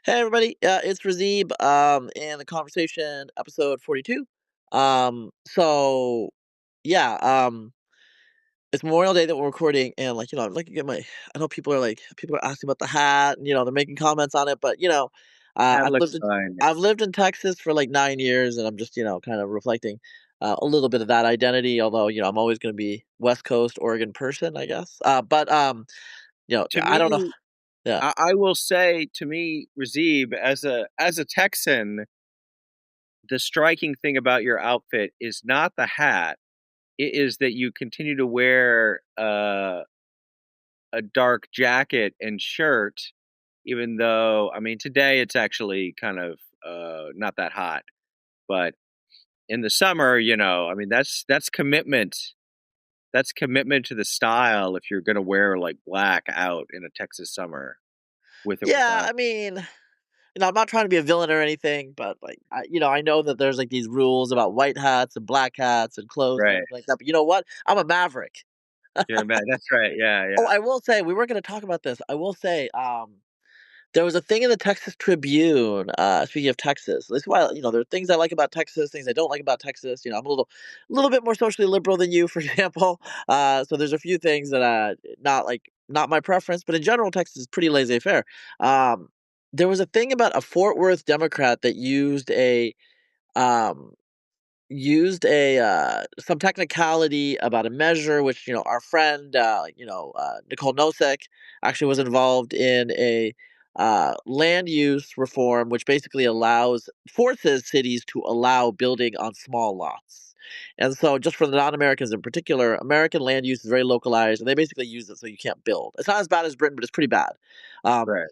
Hey everybody, it's Razib, and the conversation episode 42. So yeah, it's Memorial Day that we're recording, and I'd like to get my. I know people are asking about the hat, and they're making comments on it, but That I've looks lived in fine. I've lived in Texas for like 9 years, and I'm just kind of reflecting a little bit of that identity. Although I'm always going to be West Coast Oregon person, I guess. But To I don't know. me, Yeah, I will say to me, Razib, as a Texan, the striking thing about your outfit is not the hat. It is that you continue to wear a dark jacket and shirt, even though I mean today it's actually kind of not that hot, but in the summer, I mean that's commitment. That's commitment to the style if you're gonna wear like black out in a Texas summer with or yeah. without. I mean. I'm not trying to be a villain or anything, but I know that there's like these rules about white hats and black hats and clothes and Right. everything like that. But you know what? I'm a maverick. You're a man. That's right. Yeah, Oh, yeah. I will say we were going to talk about this. I will say, there was a thing in the Texas Tribune. Speaking of Texas, this is why there are things I like about Texas, things I don't like about Texas. I'm a little bit more socially liberal than you, for example. So there's a few things that not my preference, but in general, Texas is pretty laissez-faire. Um, there was a thing about a Fort Worth Democrat that um, used a some technicality about a measure which our friend Nicole Nosek actually was involved in a land use reform which basically forces cities to allow building on small lots. And so just for the non-Americans in particular, American land use is very localized and they basically use it so you can't build. It's not as bad as Britain, but it's pretty bad. um, Right.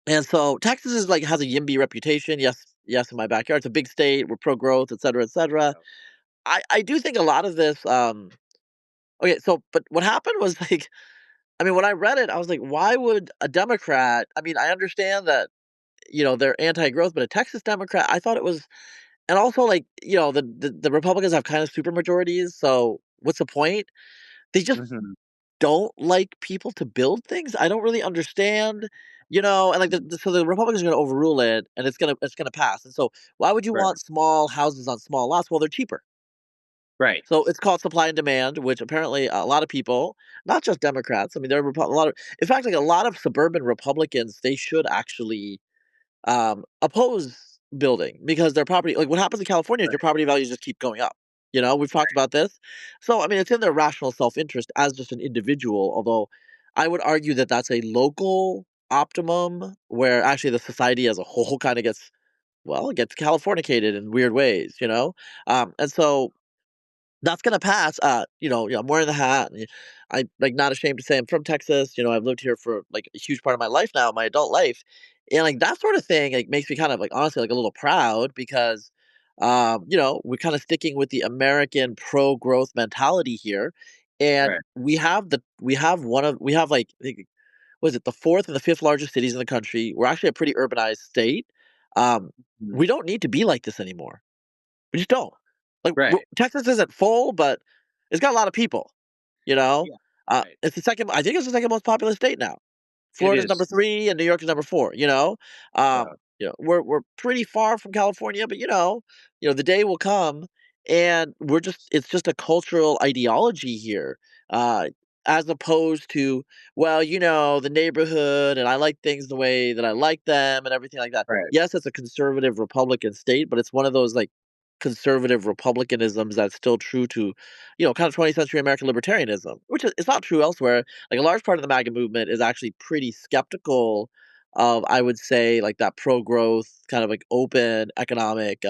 and so Texas is like has a YIMBY reputation. Yes, yes, in my backyard. It's a big state. We're pro growth, et cetera, et cetera. Yeah. I do think a lot of this. Okay, so but what happened was like, I mean, when I read it, I was like, why would a Democrat? I mean, I understand that they're anti-growth, but a Texas Democrat, I thought it was, and also like the Republicans have kind of super majorities. So what's the point? They just Mhm. don't like people to build things. I don't really understand. And like so the Republicans are going to overrule it, and it's gonna pass. And so why would you Right. want small houses on small lots? Well, they're cheaper. Right. So it's called supply and demand, which apparently a lot of people, not just Democrats, I mean, there are a lot of, in fact, like a lot of suburban Republicans, they should actually oppose building because their property, like what happens in California is your Right. property values just keep going up. We've talked about this. So, I mean, it's in their rational self interest as just an individual, although I would argue that that's a local optimum where actually the society as a whole kind of gets, well, it gets Californicated in weird ways, and so that's gonna pass. I'm wearing the hat. And I'm like not ashamed to say I'm from Texas. I've lived here for like a huge part of my life now, my adult life, and like that sort of thing like makes me kind of like honestly like a little proud because, we're kind of sticking with the American pro growth mentality here, and Right. we have like I think, was it the fourth and the fifth largest cities in the country? We're actually a pretty urbanized state. Um, Mhm. we don't need to be like this anymore. We just don't. Like, Right. Texas isn't full, but it's got a lot of people, you know? Yeah. Right. It's the second I think it's the second most populous state now. It Florida's is. number 3 and New York is number 4, you know? Yeah. We're pretty far from California, but, the day will come, and it's just a cultural ideology here, uh, as opposed to, well, the neighborhood, and I like things the way that I like them and everything like that. Right. Yes, it's a conservative Republican state, but it's one of those, like, conservative republicanisms that's still true to, kind of 20th century American libertarianism, which is it's not true elsewhere. Like a large part of the MAGA movement is actually pretty skeptical of, I would say, like that pro growth kind of like open economic,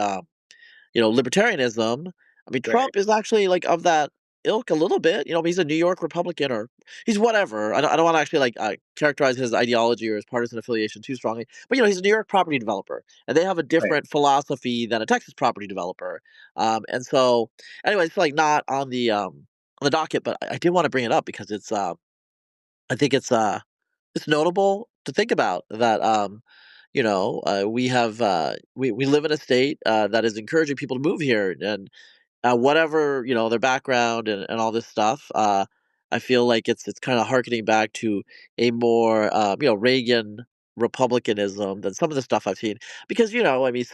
libertarianism. I mean, Right. Trump is actually like of that ilk a little bit. He's a New York Republican or he's whatever. I don't want to actually like characterize his ideology or his partisan affiliation too strongly. But he's a New York property developer, and they have a Right. different philosophy than a Texas property developer. And so, anyway, it's like not on the docket, but I did want to bring it up because I think it's notable to think about that. We live in a state that is encouraging people to move here, and whatever their background and all this stuff. I feel like it's kind of harkening back to a more Reagan. republicanism than some of the stuff I've seen. Because, I mean,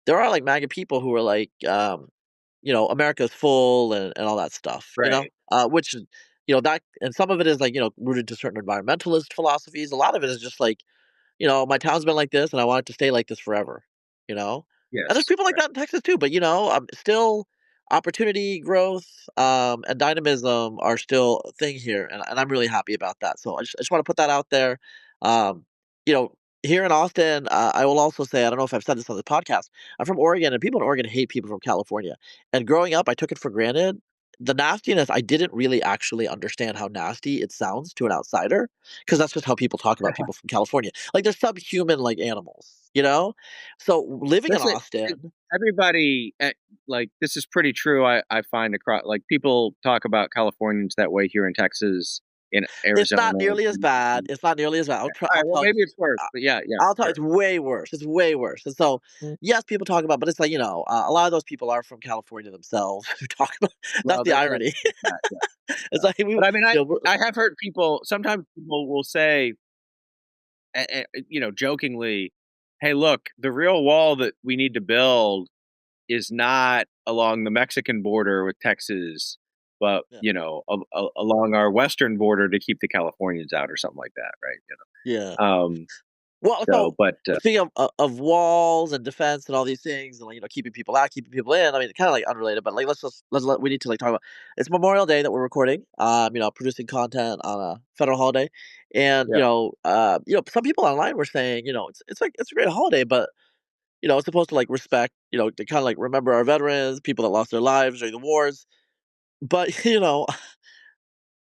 there are like MAGA people who are like, America's full and all that stuff, Right. which, that, and some of it is like, rooted to certain environmentalist philosophies. A lot of it is just like, my town's been like this and I want it to stay like this forever, you know? And there's Yes. people like Right. that in Texas too, but still opportunity, growth, and dynamism are still a thing here, and I'm really happy about that. So I just want to put that out there. Um, you know, here in Austin, I will also say I don't know if I've said this on the podcast. I'm from Oregon, and people in Oregon hate people from California. And growing up, I took it for granted. The nastiness, I didn't really actually understand how nasty it sounds to an outsider, because that's just how people talk about people from California. Like they're subhuman like animals. So living in Listen, Austin, everybody, like, this is pretty true. I find across, like, people talk about Californians that way here in Texas, in it's not Arizona. nearly as bad. It's not nearly as bad. I'll try. All I'll right, well, tell you. maybe it's worse, but yeah, yeah, I'll tell you, sure. it's way worse. It's way worse. And so, yes, people talk about, but it's like, a lot of those people are from California themselves who talk about. That's Well, the then irony. there's that, yeah, It's yeah. like But I mean, we're, I have heard people, sometimes people will say, jokingly, "Hey, look, the real wall that we need to build is not along the Mexican border with Texas, but, yeah, along our western border to keep the Californians out," or something like that, right? yeah. Um, Well, so, so but speaking of walls and defense and all these things, and like, keeping people out, keeping people in. I mean, kind of like unrelated, but like we need to like talk about. It's Memorial Day that we're recording. Producing content on a federal holiday, and yeah, some people online were saying, it's like it's a great holiday, but it's supposed to like respect, to kind of like remember our veterans, people that lost their lives during the wars. But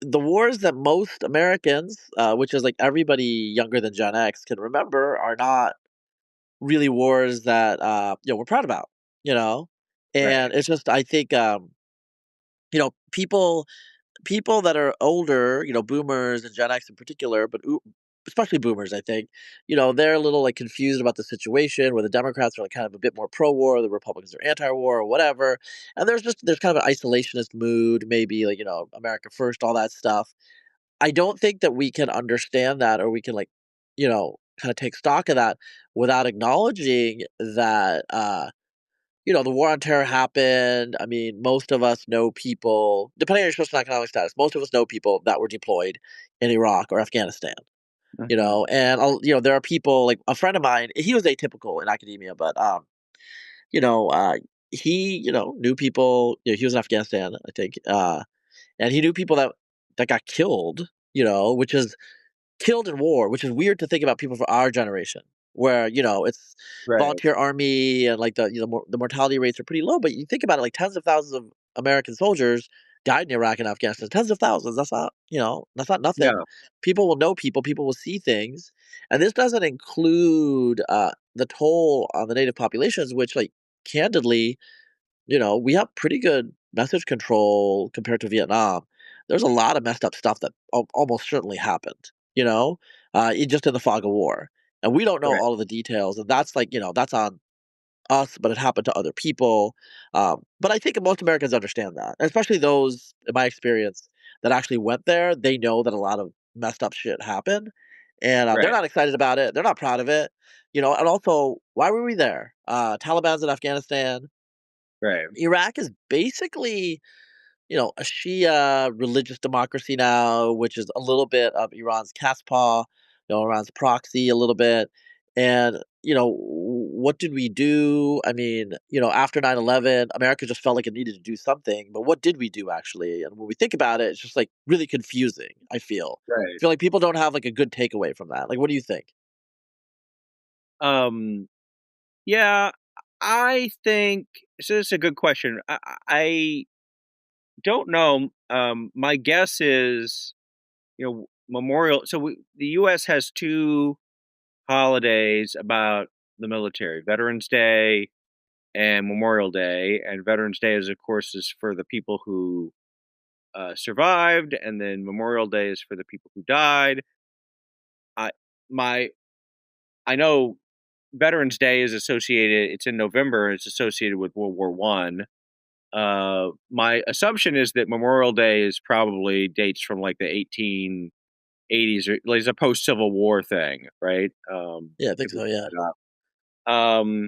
the wars that most Americans, which is like everybody younger than Gen X, can remember, are not really wars that we're proud about. You know, right, and it's just I think people that are older, boomers and Gen X in particular, but especially boomers, I think, they're a little like confused about the situation where the Democrats are like kind of a bit more pro-war, the Republicans are anti-war or whatever, and there's kind of an isolationist mood, maybe like America first, all that stuff. I don't think that we can understand that, or we can like, kind of take stock of that without acknowledging that the war on terror happened. I mean, most of us know people, depending on your social and economic status, most of us know people that were deployed in Iraq or Afghanistan. uh-huh. And there are people like a friend of mine. He was atypical in academia, but you know, uh, he knew people. He was in Afghanistan, I think, and he knew people that got killed. Which is killed in war, which is weird to think about people for our generation, where it's Right, volunteer army and like the mortality rates are pretty low. But you think about it, like tens of thousands of American soldiers died in Iraq and Afghanistan. Tens of thousands. That's not nothing. yeah, People will know people. People will see things, and this doesn't include the toll on the native populations, which like candidly we have pretty good message control compared to Vietnam. There's a lot of messed up stuff that almost certainly happened, just in the fog of war. And we don't know right, all of the details. And that's like, that's on us, but it happened to other people. But I think most Americans understand that, especially those, in my experience, that actually went there. They know that a lot of messed up shit happened. And they're right, not excited about it. They're not proud of it. And also, why were we there? Taliban's in Afghanistan. right, Iraq is basically, a Shia religious democracy now, which is a little bit of Iran's Kaspa, Iran's proxy a little bit. And, what did we do? I mean, after 9/11, America just felt like it needed to do something. But what did we do actually? And when we think about it, it's just like really confusing, I feel. I right. feel like people don't have like a good takeaway from that. Like, what do you think? Um, yeah, I think so. This is a good question. I don't know. My guess is, Memorial. So the U.S. has two holidays about the military: Veterans Day and Memorial Day. And Veterans Day is, of course, is for the people who survived, and then Memorial Day is for the people who died. I my I know Veterans Day is associated. It's in November. It's associated with World War One. My assumption is that Memorial Day is probably dates from like the 1880s '80s, or like, it's a post-Civil War thing, right? Yeah, I think If we so, yeah. look it up.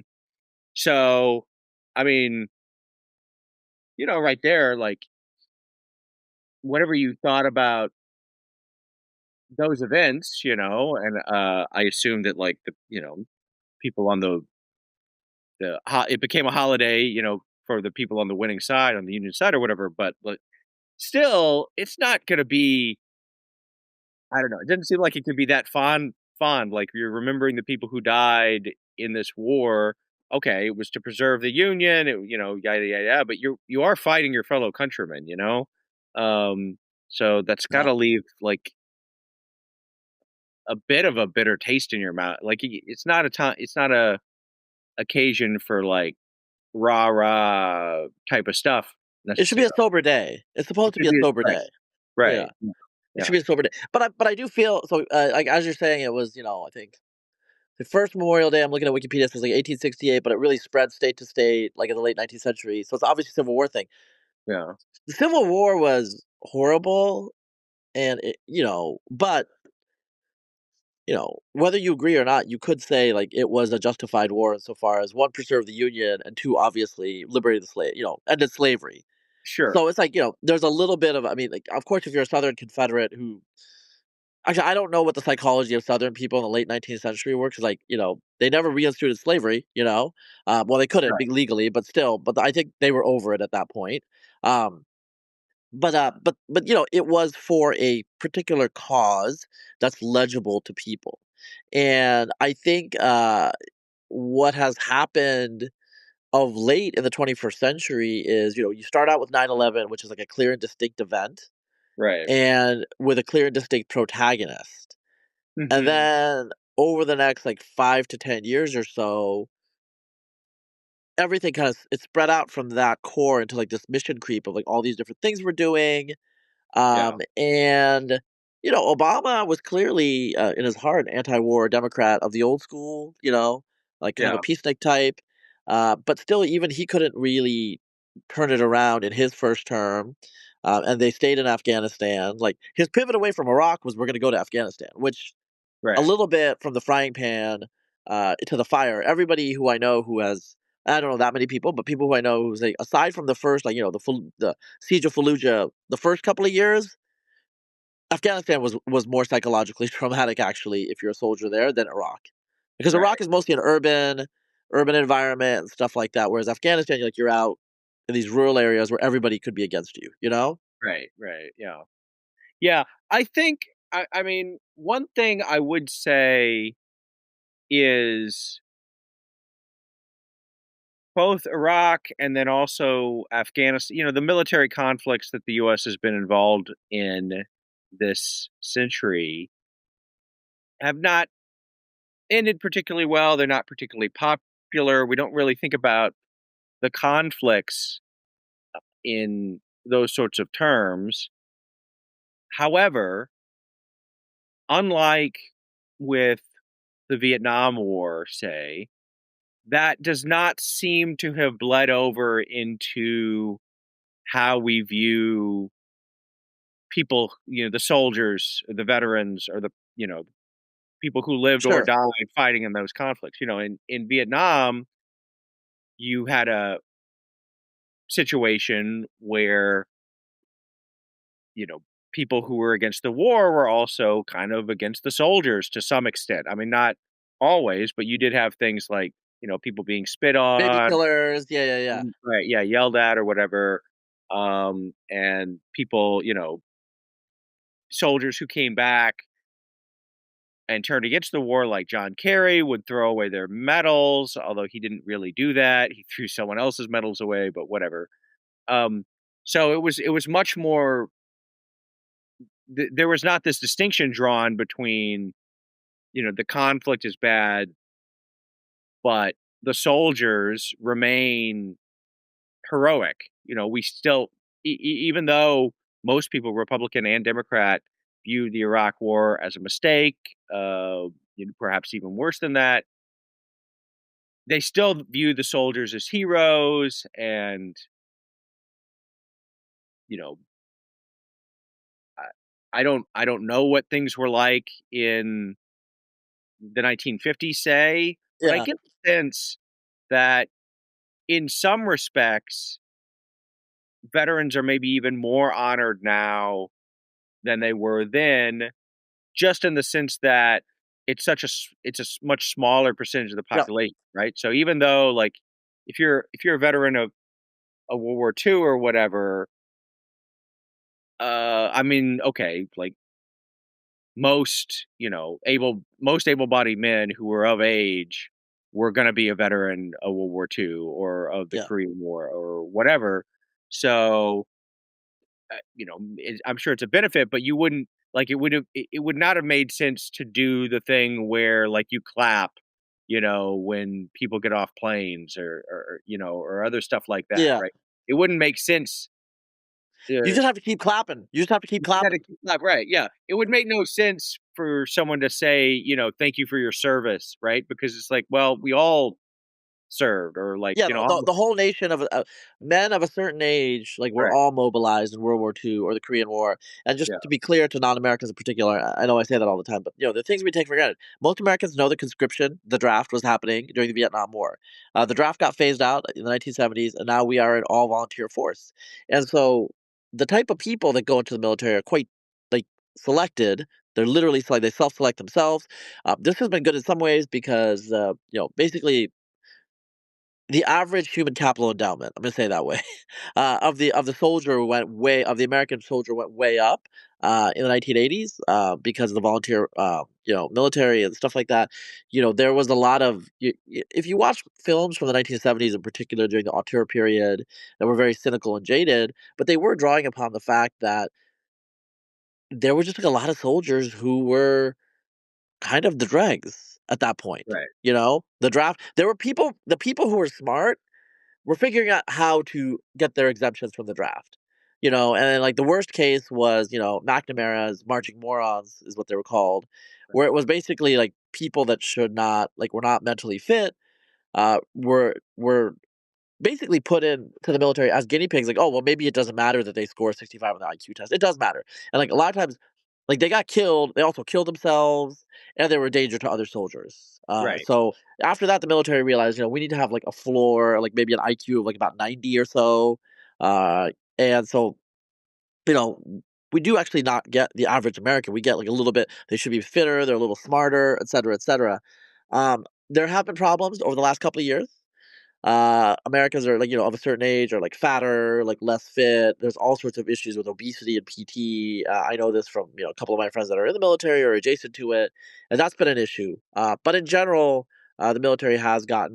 So, I mean, right there, like, whatever you thought about those events, and, I assume that, like, people on it became a holiday, for the people on the winning side, on the Union side or whatever, but still, it's not gonna be. I don't know, it didn't seem like it could be that fond, like, you're remembering the people who died in this war. Okay, it was to preserve the Union, yada, yada, yada, but you are fighting your fellow countrymen, you know? So that's Yeah. gotta leave, like, a bit of a bitter taste in your mouth. Like, it's not a time, it's not a occasion for, like, rah-rah type of stuff It should be a necessarily. sober day. It's It supposed to be should a be sober right, day. Yeah. right. Yeah, It yeah, should be a sober day. But I do feel so, like, as you're saying, it was, I think the first Memorial Day, I'm looking at Wikipedia, says, like, 1868, but it really spread state to state, like, in the late 19th century, so it's obviously a Civil War thing. yeah, The Civil War was horrible, and but, whether you agree or not, you could say, like, it was a justified war insofar as, 1, preserved the Union, and 2, obviously liberated the ended slavery. sure, So it's like, there's a little bit of, I mean, like, of course, if you're a Southern Confederate who actually, I don't know what the psychology of Southern people in the late 19th century were, 'cause, like, they never reinstituted slavery, well, they couldn't right, be legally, but still, but I think they were over it at that point. Um, but it was for a particular cause that's legible to people. And I think, what has happened of late in the 21st century is, you start out with 9/11, which is like a clear and distinct event, right. and with a clear and distinct protagonist. And Mhm. then over the next, like, 5 to 10 years or so, everything kinda it's spread out from that core into, like, this mission creep of, like, all these different things we're doing. Yeah, And, Obama was clearly, in his heart, an anti-war Democrat of the old school, like, kind of a yeah, peacenik type. But still, even he couldn't really turn it around in his first term. And they stayed in Afghanistan. Like, his pivot away from Iraq was, we're going to go to Afghanistan, which a right, little bit from the frying pan to the fire. Everybody who I know who has, I don't know that many people, but people who I know who's like, aside from the first, like, the siege of Fallujah, the first couple of years, Afghanistan was more psychologically traumatic, actually, if you're a soldier there, than Iraq, because Iraq right, is mostly an urban environment and stuff like that, whereas Afghanistan, you're out in these rural areas where everybody could be against you. You know? right, right, yeah. Yeah, I think, I mean, one thing I would say is both Iraq and then also Afghanistan, the military conflicts that the US has been involved in this century have not ended particularly well. They're not particularly popular. We don't really think about the conflicts in those sorts of terms. However, unlike with the Vietnam War, say, that does not seem to have bled over into how we view people, the soldiers, the veterans, or people who lived or Sure. died fighting in those conflicts. In Vietnam, you had a situation where, you know, people who were against the war were also kind of against the soldiers to some extent. I mean, not always, but you did have things like, people being spit Baby on, killers. Yeah, yeah, yeah. right, yeah, yelled at or whatever. And people, soldiers who came back and turned against the war, like John Kerry, would throw away their medals, although he didn't really do that. He threw someone else's medals away, but whatever. Um, so it was much more. There was not this distinction drawn between, the conflict is bad, but the soldiers remain heroic. We still, even though most people, Republican and Democrat, view the Iraq War as a mistake, perhaps even worse than that, they still view the soldiers as heroes, and you know, I don't know what things were like in the 1950s, say, but I Yeah, get the sense that in some respects, veterans are maybe even more honored now than they were then, just in the sense that it's a much smaller percentage of the yeah, population, right? So even though, like, if you're a veteran of World War II or whatever, I mean, okay, like most able-bodied men who were of age were gonna be a veteran of World War II or of the yeah. Korean War or whatever. So, I'm sure it's a benefit, but you wouldn't like, it would not have made sense to do the thing where, like, you clap, when people get off planes or other stuff like that, Yeah. right? It wouldn't make sense. You uh just have to keep clapping. You just have to keep You just had to clapping. keep up, right, yeah. It would make no sense for someone to say, "Thank you for your service," right? Because it's like, well, we all served or like, Yeah, the whole nation of men of a certain age, like, were right, all mobilized in World War II or the Korean War. And just yeah, to be clear to non-Americans in particular, I know I say that all the time, but, the things we take for granted. Most Americans know that conscription, the draft, was happening during the Vietnam War. The draft got phased out in the 1970s, and now we are an all-volunteer force. And so the type of people that go into the military are quite, like, selected. They're literally they self-select themselves. This has been good in some ways because, basically the average human capital endowment, I'm gonna say it that way, of the American soldier went way up in the 1980s because of the volunteer, military and stuff like that. There was a lot of if you watch films from the 1970s in particular during the auteur period that were very cynical and jaded, but they were drawing upon the fact that there was just like a lot of soldiers who were kind of the dregs at that point. right, The draft. There were the people who were smart we're figuring out how to get their exemptions from the draft. And then, like, the worst case was, McNamara's marching morons is what they were called, right, where it was basically like people that should not like were not mentally fit, were basically put in to the military as guinea pigs. Like, oh well, maybe it doesn't matter that they score 65 on the IQ test. It does matter, and like a lot of times, like they got killed. They also killed themselves, and they were a danger to other soldiers. right, So after that, the military realized, we need to have like a floor, like maybe an IQ of like about 90 or so. Uh, and so, you know, we do actually not get the average American. We get like a little bit. They should be fitter. They're a little smarter, et cetera, et cetera. There have been problems over the last couple of years. Americans are like, of a certain age are like fatter, like less fit. There's all sorts of issues with obesity and PT. I know this from, a couple of my friends that are in the military or adjacent to it, and that's been an issue. But in general, the military has gotten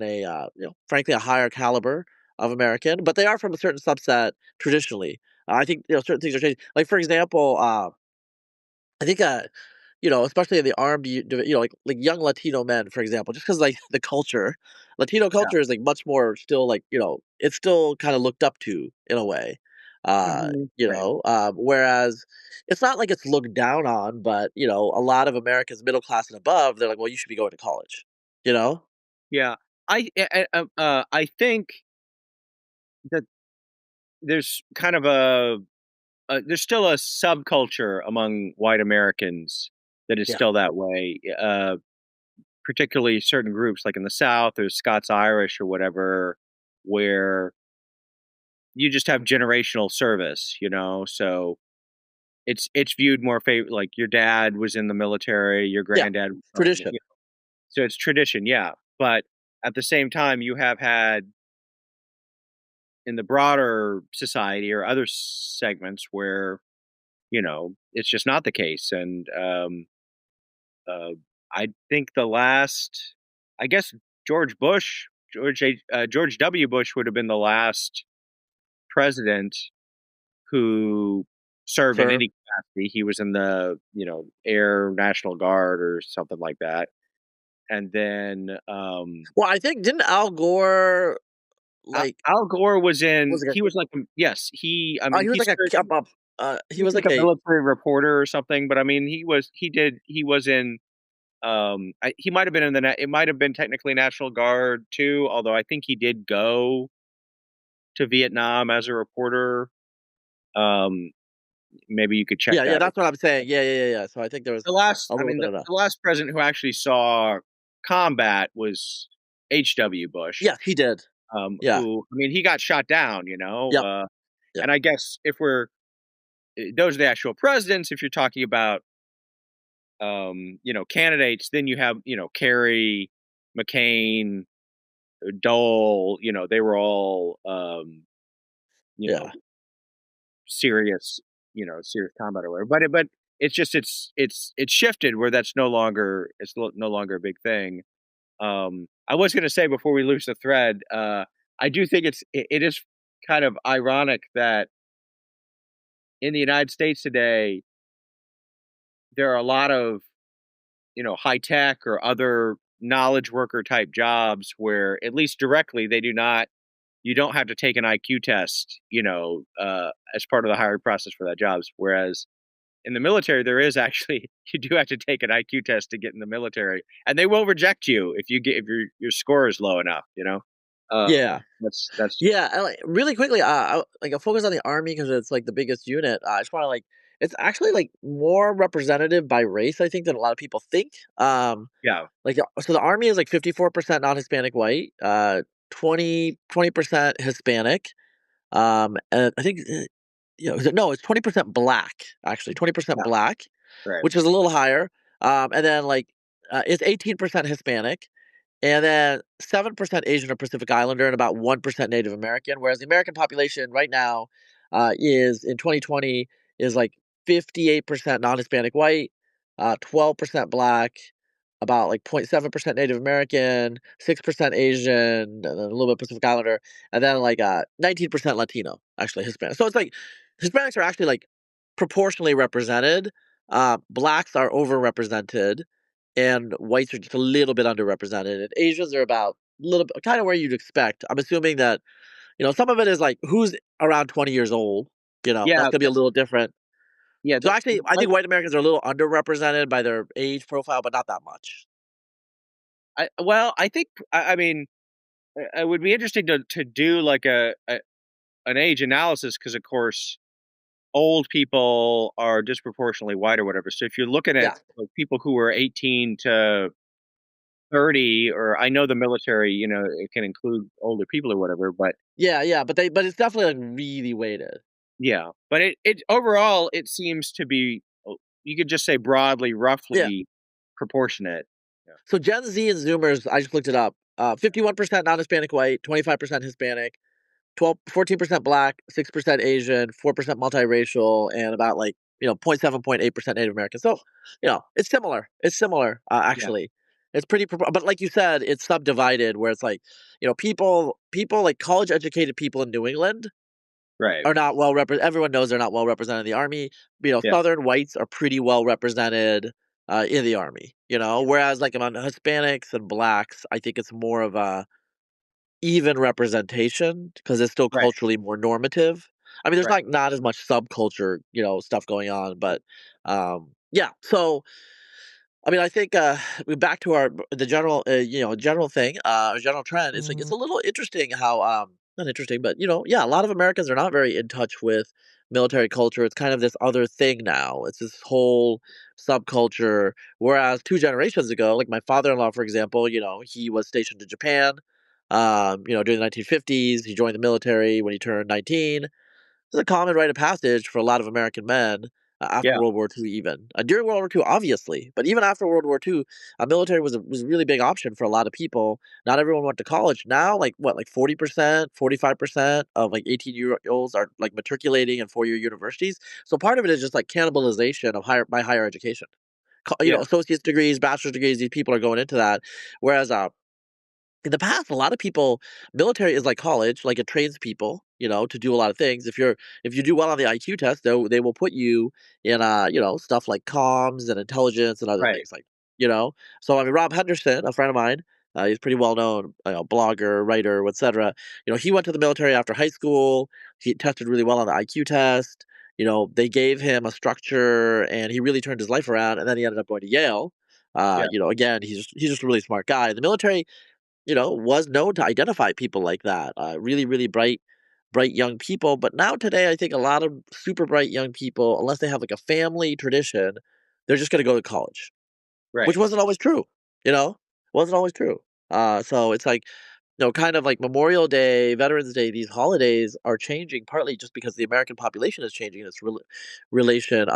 frankly, a higher caliber of American, but they are from a certain subset traditionally. I think, certain things are changing. Like, for example, I think, especially in the armed, like young Latino men, for example, just because like the culture, Latino yeah, culture is like much more still like it's still kind of looked up to in a way, right, whereas it's not like it's looked down on, but a lot of Americans, middle class and above, they're like, well, you should be going to college, you know? yeah. I think that there's kind of there's still a subculture among white Americans that is Yeah, still that way. Particularly certain groups, like in the South, there's Scots Irish or whatever, where you just have generational service, so it's viewed more like your dad was in the military, your yeah, granddad, tradition. so it's tradition, yeah. But at the same time, you have had in the broader society or other segments where it's just not the case, and uh, I think I guess George W. Bush would have been the last president who served in Sure. any capacity. He was in the, Air National Guard or something like that. And then, Well, I think didn't Al Gore like Al Gore was was like he was like, yes, I mean, he was like he he was was like like a a military reporter or something, but I mean, he was in, he might have been in it might have been technically National Guard too, although I think he did go to Vietnam as a reporter. Um, Maybe you could check Yeah, yeah, that. that's what I'm saying. Yeah, yeah, yeah, yeah. So I think there was a I little mean, bit of that. the last president who actually saw combat was H.W. Bush, Yes, he did. Yeah. who, I mean, he got shot down, Yep. Yep. and I guess if we're those are the actual presidents. If you're talking about, candidates, then you have, Kerry, McCain, Dole. They were all, you know, Yeah. serious combat or whatever. But it's just it's shifted where that's no longer a big thing. I was going to say before we lose the thread, I do think it is kind of ironic that in the United States today there are a lot of high tech or other knowledge worker type jobs where at least directly they do not you don't have to take an IQ test, as part of the hiring process for that jobs. Whereas in the military, there is actually you do have to take an IQ test to get in the military, and they will reject you if your score is low enough. Yeah. That's Yeah, and, like, really quickly, I'll focus on the army because it's, like, the biggest unit. I just wanna, like it's actually, like, more representative by race, I think, than a lot of people think. yeah, So the army is, like, 54% non-Hispanic white, 20% Hispanic, and I think, no, it's 20% black, actually, 20% yeah, black, right, which is a little higher, and then, like, it's 18% Hispanic, and then 7% Asian or Pacific Islander and about 1% Native American, whereas the American population right now is in 2020 is like 58% non-Hispanic white, 12% black, about like 0.7% Native American, 6% Asian, and then a little bit Pacific Islander, and then like 19% Latino, actually Hispanic. So it's like Hispanics are actually like proportionally represented. Blacks are overrepresented, and whites are just a little bit underrepresented. And Asians are about a little bit kind of where you'd expect. I'm assuming that some of it is like who's around 20 years old. That's yeah, gonna be a little different. yeah. So actually, I think white Americans are a little underrepresented by their age profile, but not that much. I think I mean it would be interesting to do like an age analysis because of course old people are disproportionately white or whatever. So if you're looking at Yeah, like, people who are 18 to 30, or I know the military, it can include older people or whatever, but yeah, yeah. But it's definitely like really weighted. yeah, but it overall it seems to be you could just say broadly, Yeah. roughly proportionate. Yeah, So Gen Z and Zoomers, I just looked it up. 51% non-Hispanic white, 25% Hispanic, 14% black, 6% Asian, 4% multiracial, and about like 0.7, 0.8% Native American. So it's similar. It's similar, yeah, actually. It's pretty, but like you said, it's subdivided where it's like people like college educated people in New England right, are not well represented. Everyone knows they're not well represented in the army. yeah, Southern whites are pretty well represented in the army. yeah, Whereas like among Hispanics and blacks, I think it's more of a even representation because it's still right, culturally more normative. I mean, there's right, like not as much subculture, stuff going on, but yeah. So I mean, I think we back to our the general, general thing, general trend. It's like it's Mhm. a little interesting how not interesting, but yeah, a lot of Americans are not very in touch with military culture. It's kind of this other thing now. It's this whole subculture. Whereas 2 generations ago, like my father-in-law, for example, he was stationed in Japan. During the 1950s, he joined the military when he turned 19. It's a common rite of passage for a lot of American men after yeah, World War II, even during World War II, obviously, but even after World War II, military was a really big option for a lot of people. Not everyone went to college. Now, like what, like 40%, 45% of like 18-year olds are like matriculating in 4-year universities. So part of it is just like cannibalization of higher education. yeah, Associate's degrees, bachelor's degrees. These people are going into that, whereas in the past, a lot of people military is like college, like it trains people, to do a lot of things. If you do well on the IQ test, they will put you in stuff like comms and intelligence and other right, things like you know. So I mean, Rob Henderson, a friend of mine, he's pretty well known, blogger, writer, etc. He went to the military after high school. He tested really well on the IQ test. They gave him a structure, and he really turned his life around. And then he ended up going to Yale. yeah, Again, he's just a really smart guy. The military was known to identify people like that. Really, really bright. bright young people. But now today, I think a lot of super bright young people, unless they have like a family tradition, they're just going to go to college, which Right. wasn't always true. You know, wasn't always true. So it's like, kind of like Memorial Day, Veterans Day, these holidays are changing partly just because the American population is changing its relation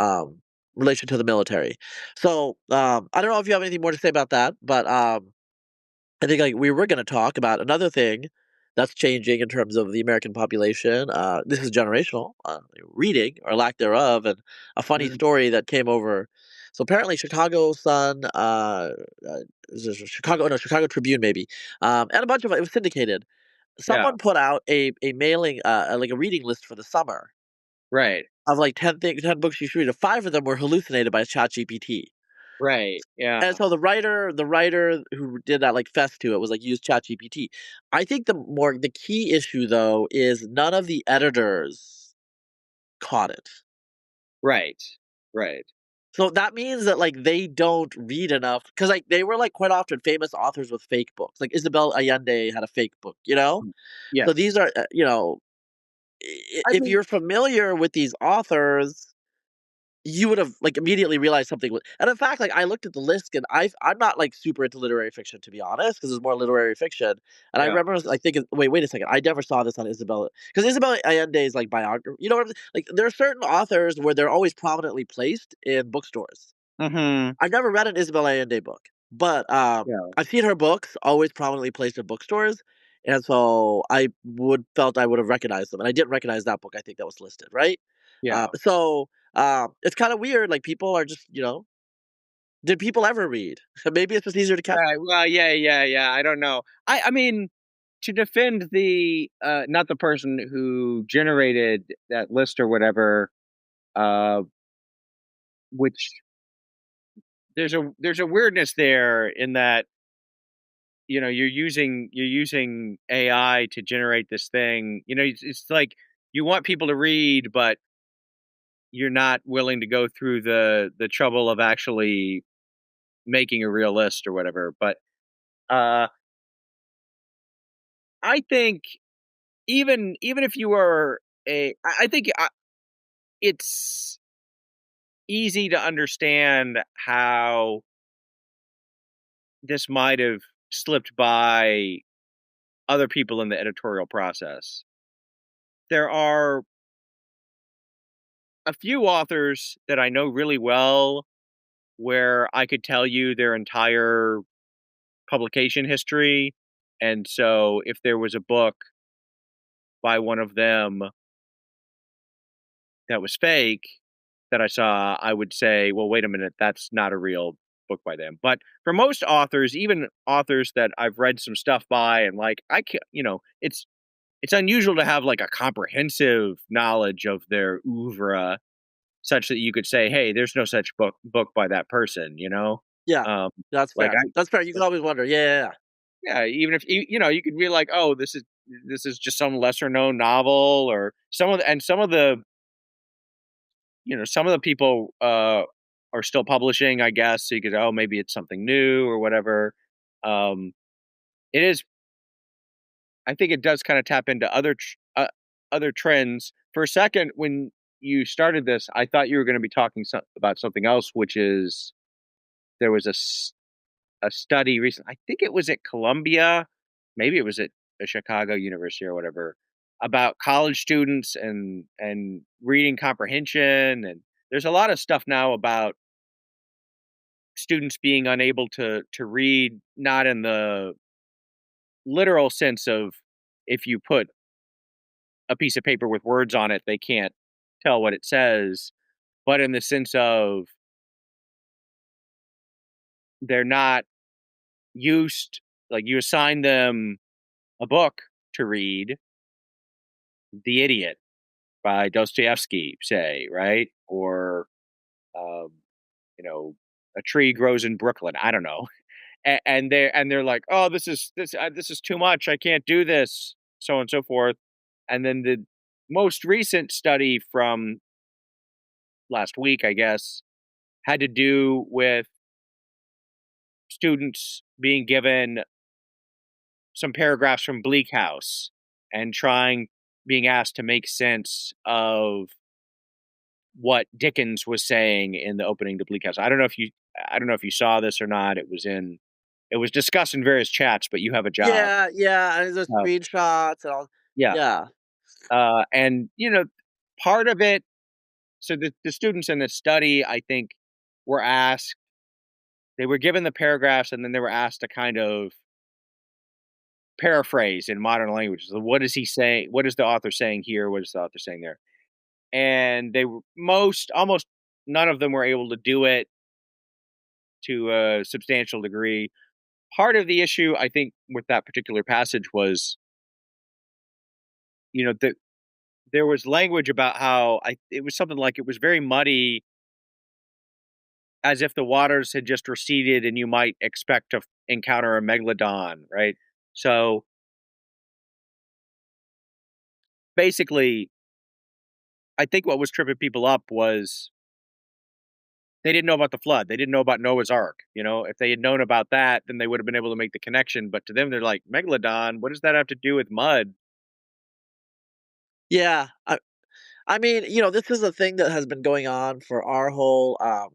relation to the military. So I don't know if you have anything more to say about that, but I think like we were going to talk about another thing that's changing in terms of the American population. This is generational, reading or lack thereof, and a funny Mhm. story that came over. So apparently, Chicago Sun, is it Chicago, no, Chicago Tribune, maybe, and a bunch of it was syndicated. Yeah. Someone put out a mailing, like a reading list for the summer Right. of like 10 books you should read. And five of them were hallucinated by ChatGPT. Right. Yeah. And so the writer who did that, like, fessed to it, was like, "Use ChatGPT." I think the key issue, though, is none of the editors caught it. Right. Right. So that means that, like, they don't read enough because like, they were, like, quite often famous authors with fake books. Like, Isabel Allende had a fake book, you know? Mm. So Yes. these are, I if mean, you're familiar with these authors, you would have, like, immediately realized something was, and in fact, like, I looked at the list and I'm not, like, super into literary fiction, to be honest, because there's more literary fiction, and I yeah. remember, like, thinking, "Wait a second, I never saw this on Isabella," because Isabel Allende's, like, biography, you know what I'm, like, there are certain authors where they're always prominently placed in bookstores. Mhm. I've never read an Isabel Allende book, but, Yeah. I've seen her books always prominently placed in bookstores, and so I would have recognized them, and I didn't recognize that book, I think that was listed, right? Yeah. It's kinda weird, like, people are just, did people ever read? Maybe it's just easier to catch. Right. Well, yeah, yeah, yeah. I don't know. I mean, to defend the not the person who generated that list or whatever, uh, which there's a weirdness there in that you're using AI to generate this thing. It's like you want people to read, but you're not willing to go through the trouble of actually making a real list or whatever. But uh, I think even if you are I think it's easy to understand how this might have slipped by other people in the editorial process. There are a few authors that I know really well where I could tell you their entire publication history. And so if there was a book by one of them that was fake that I saw, I would say, well, wait a minute, that's not a real book by them. But for most authors, even authors that I've read some stuff by and like I can it's unusual to have like a comprehensive knowledge of their oeuvre such that you could say, hey, there's no such book by that person. Yeah, Um that's like fair. That's fair, you can always wonder. Yeah, yeah, yeah. Yeah, even if you could be like, "Oh, this is just some lesser known novel," or some of the people are still publishing, I guess. So you could, oh, maybe it's something new or whatever. Um, it is. I think it does kind of tap into other trends. For a second, when you started this, I thought you were going to be talking about something else, which is there was a study recent. I think it was at Columbia, maybe it was at a Chicago University or whatever, about college students and reading comprehension. And there's a lot of stuff now about students being unable to read, not in the literal sense of if you put a piece of paper with words on it, they can't tell what it says, but in the sense of they're not used, like you assign them a book to read, The Idiot by Dostoevsky, say, right? Or, um, A Tree Grows in Brooklyn. I don't know. And they're like, oh, this is too much. I can't do this, so on and so forth. And then the most recent study from last week, I guess, had to do with students being given some paragraphs from Bleak House and trying being asked to make sense of what Dickens was saying in the opening to Bleak House. I don't know if you saw this or not. It was discussed in various chats, but you have a job. Yeah, yeah, and the Uh, screenshots and all. yeah. Yeah. And part of it, so the students in this study, I think, were asked, they were given the paragraphs and then they were asked to kind of paraphrase in modern language. So what is he saying? What is the author saying here? What is the author saying there? And they were almost none of them were able to do it to a substantial degree. Part of the issue, I think, with that particular passage was, that there was language about how it was something like it was very muddy, as if the waters had just receded and you might expect to encounter a megalodon, right? So basically, I think what was tripping people up was they didn't know about the flood. They didn't know about Noah's Ark. If they had known about that, then they would have been able to make the connection. But to them, they're like, Megalodon, what does that have to do with mud? Yeah, I mean, this is a thing that has been going on for our whole, I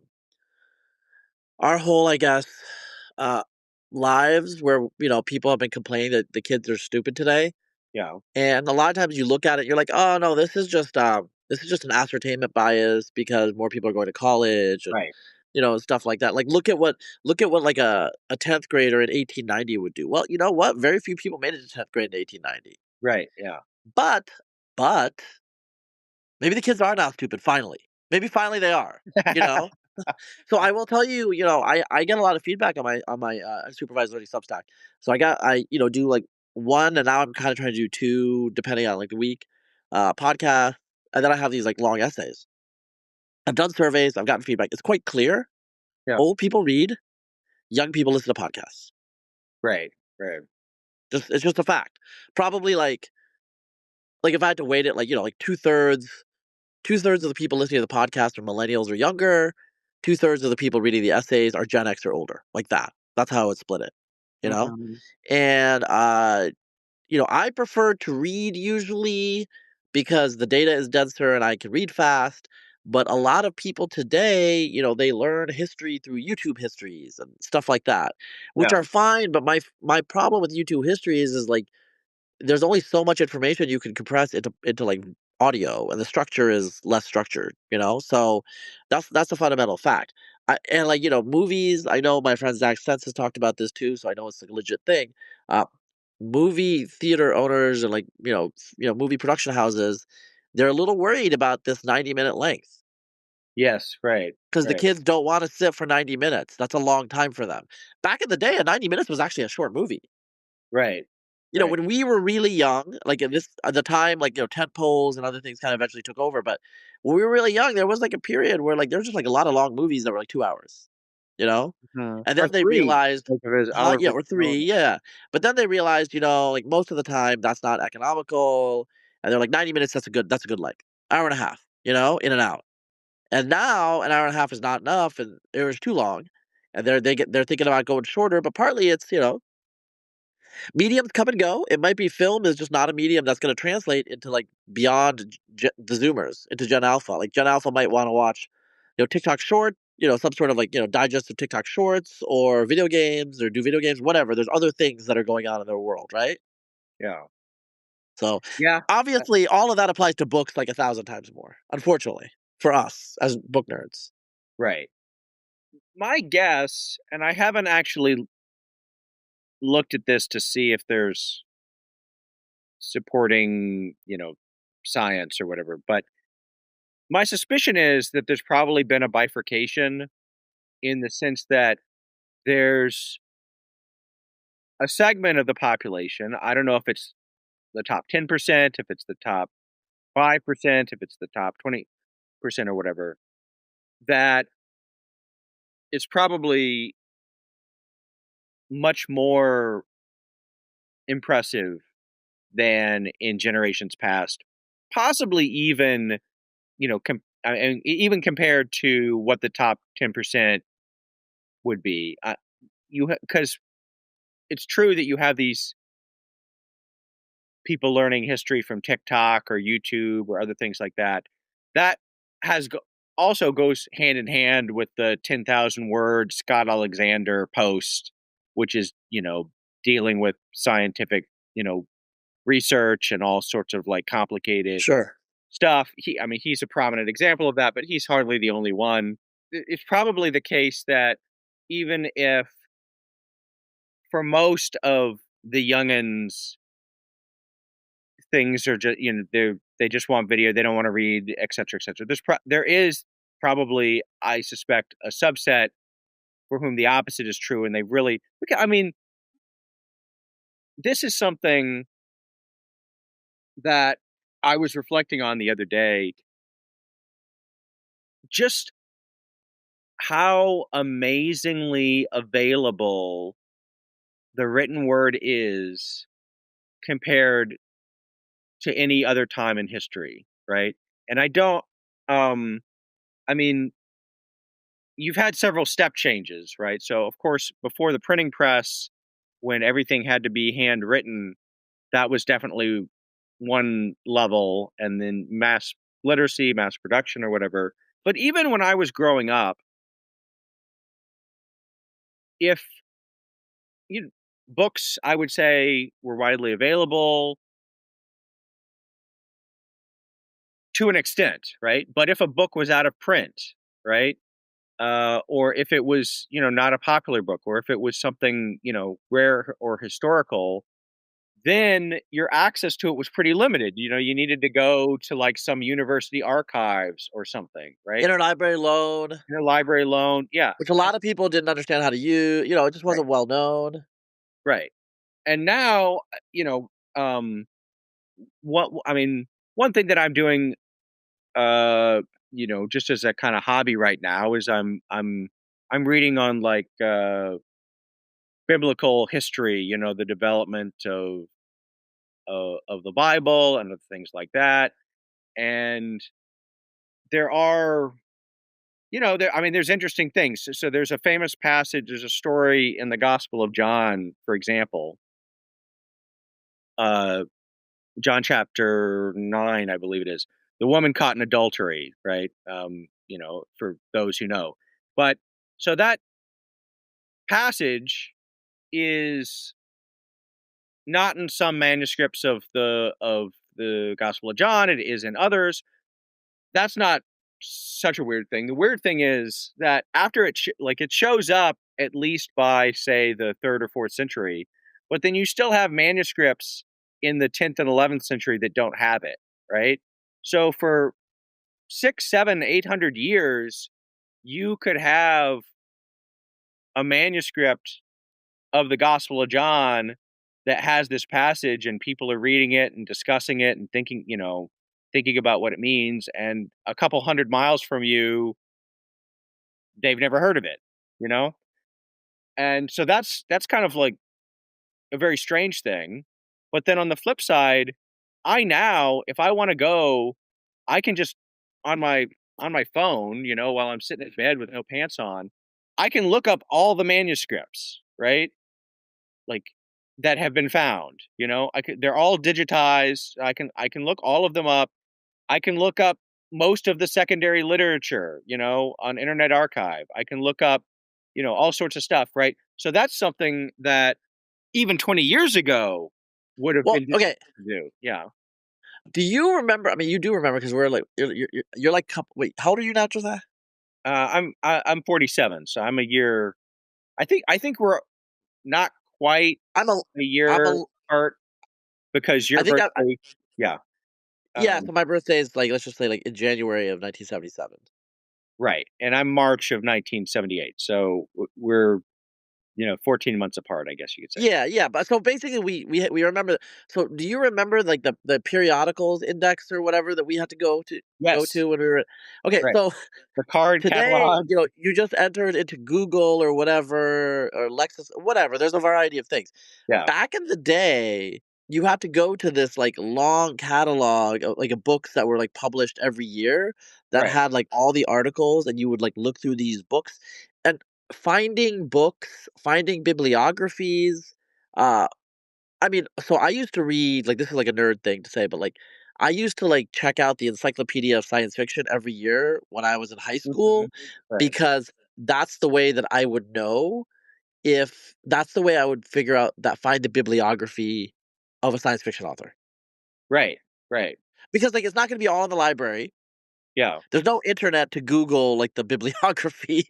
guess, uh, lives where, people have been complaining that the kids are stupid today. Yeah, And a lot of times you look at it, you're like, "Oh, no, this is just an ascertainment bias because more people are going to college and, right, stuff like that." Like, look at what, like, a 10th grader in 1890 would do. Well, you know what? Very few people made it to 10th grade in 1890. right, yeah. But but maybe the kids are not stupid finally. Maybe finally they are, you know? So I will tell you, I get a lot of feedback on my supervised learning Substack. So I do like one, and now I'm kind of trying to do two, depending on like the week, podcast, and then I have these like long essays. I've done surveys, I've gotten feedback. It's quite clear. Yeah, Old people read, young people listen to podcasts. right, right. It's just a fact. Probably like if I had to weight it, like like two-thirds of the people listening to the podcast are millennials or younger. Two-thirds of the people reading the essays are Gen X or older, like that. That's how I would split it, you know? Mhm. And, I prefer to read usually because the data is denser and I can read fast. But a lot of people today, they learn history through YouTube histories and stuff like that, which Yeah, are fine. But my problem with YouTube histories is like there's only so much information you can compress into like audio, and the structure is less structured, so that's a fundamental fact. And like movies, I know my friend Zach Sense has talked about this too, so I know it's like a legit thing. uh Movie theater owners and like movie production houses, they're a little worried about this 90-minute length yes, right, because the right, kids don't want to sit for 90 minutes. That's a long time for them. Back in the day, a 90 minutes was actually a short movie. right, right. When we were really young, like at the time, like tent poles and other things kind of eventually took over. But when we were really young, there was like a period where like there was just like a lot of long movies that were like 2 hours, you know, Mhm. and Or then they 3, realized, like, if it was hour yeah, versus or hour. three, yeah, but then they realized, like most of the time that's not economical, and they're like 90 minutes. That's a good like hour and a half, in and out. And now an hour and a half is not enough, and it was too long, and they're thinking about going shorter. But partly it's mediums come and go. It might be film is just not a medium that's going to translate into like beyond the Zoomers into Gen Alpha. Like Gen Alpha might want to watch, TikTok short, some sort of like digest of TikTok shorts or video games or do video games, whatever. There's other things that are going on in their world, right? Yeah. So Yeah, obviously, all of that applies to books like 1,000 times more. Unfortunately, for us as book nerds. right. My guess, and I haven't actually looked at this to see if there's supporting, science or whatever, but my suspicion is that there's probably been a bifurcation in the sense that there's a segment of the population. I don't know if it's the top 10%, if it's the top 5%, if it's the top 20% or whatever, that is probably much more impressive than in generations past. Possibly even, and even compared to what the top 10% would be. Because it's true that you have these people learning history from TikTok or YouTube or other things like that. That has also goes hand in hand with the 10,000 word Scott Alexander post, which is, dealing with scientific, research and all sorts of like complicated Sure. stuff. I mean, he's a prominent example of that, but he's hardly the only one. It's probably the case that even if for most of the youngins, things are just they just want video, they don't want to read, etc., etc. There is probably, I suspect, a subset for whom the opposite is true, and they really. I mean, this is something that I was reflecting on the other day. Just how amazingly available the written word is compared to any other time in history, right? And I don't um I mean, you've had several step changes, right? So of course, before the printing press, when everything had to be handwritten, that was definitely one level, and then mass literacy, mass production or whatever. But even when I was growing up, if you books, I would say, were widely available to an extent, right? But if a book was out of print, right? Or if it was, not a popular book, or if it was something, rare or historical, then your access to it was pretty limited. You needed to go to like some university archives or something, right? Interlibrary loan, Your library loan, yeah, which a lot of people didn't understand how to use. It just right, wasn't well known. right. And now, what I mean, one thing that I'm doing, uh, just as a kind of hobby right now is I'm reading on like biblical history, the development of the Bible and of things like that. And there are, there's interesting things. So there's a famous passage. There's a story in the Gospel of John, for example, uh, John chapter 9, I believe it is. The woman caught in adultery, right? For those who know. But so that passage is not in some manuscripts of the Gospel of John. It is in others. That's not such a weird thing. The weird thing is that after it shows up at least by say the 3rd or 4th century, but then you still have manuscripts in the 10th and 11th century that don't have it, right? So for 6, 7, 800 years, you could have a manuscript of the Gospel of John that has this passage and people are reading it and discussing it and thinking about what it means. And a couple 100 miles from you, they've never heard of it, you know? And so that's kind of like a very strange thing. But then on the flip side, I now, if I want to go, I can just on my on my phone, while I'm sitting in bed with no pants on, I can look up all the manuscripts, right? Like that have been found. They're all digitized. I can look all of them up. I can look up most of the secondary literature, on Internet Archive. I can look up, all sorts of stuff, right? So that's something that even 20 years ago would have Well, been okay. difficult to do. Yeah. Do you remember? I mean, you do remember because we're like you're like wait, how old are you now, Josiah? I'm 47, so I'm a year. I think we're not quite I'm a a I'm year a apart because I your think birthday. Yeah. yeah. Um, So my birthday is like let's just say like in January of 1977. right, and I'm March of 1978, so we're 14 months apart, I guess you could say. Yeah, yeah, but so basically we remember so do you remember, like, the periodicals index or whatever that we had to go Yes, to when we were okay, right. so The card today, catalog. you just entered into Google or whatever or Lexus whatever, there's a variety of things. Yeah, Back in the day, you had to go to this, like, long catalog of, like, of books that were, like, published every year that right. had, like, all the articles, and you would, like, look through these books, and finding books, finding bibliographies, uh I mean, so I used to read like, this is like a nerd thing to say, but, like, I used to, like, check out the Encyclopedia of Science Fiction every year when I was in high Mhm. school Right. because that's the way that I would know if that's the way I would figure out that find the bibliography of a science fiction author. Right. Right. Because, like, it's not gonna be all in the library. Yeah. There's no internet to Google, like, the bibliography.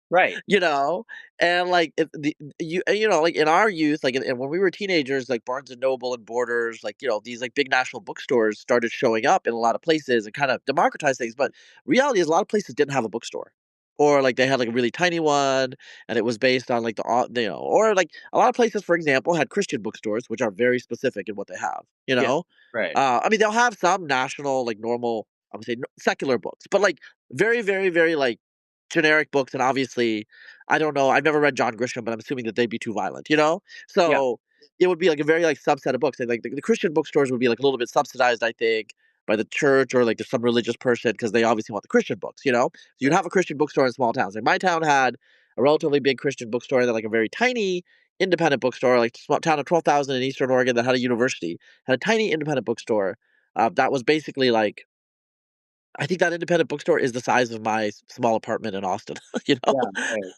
Right. You know? And, like, if the you know, like, in our youth, like, and when we were teenagers, like, Barnes& and Noble and Borders, like, these, like, big national bookstores started showing up in a lot of places and kind of democratized things, but reality is a lot of places didn't have a bookstore. Or, like, they had, like, a really tiny one, and it was based on, like, or, like, a lot of places, for example, had Christian bookstores, which are very specific in what they have, you Yeah. know? Right. I mean, they'll have some national, like, normal, I would say, secular books, but, like, very, very, very, like, generic books, and obviously, I don't know, I've never read John Grisham, but I'm assuming that they'd be too violent, you know? Yeah. So, it would be, like, a very, like, subset of books, and, like, the Christian bookstores would be, like, a little bit subsidized, I think, by the church or, like, there's some religious person because they obviously want the Christian books, you know? So you'd Right. have a Christian bookstore in small towns, like, my town had a relatively big Christian bookstore and then, like, a very tiny independent bookstore, like, small town of 12,000 in Eastern Oregon that had a university, had a tiny independent bookstore, that was basically, like, I think that independent bookstore is the size of my small apartment in Austin, you know? Yeah. Right.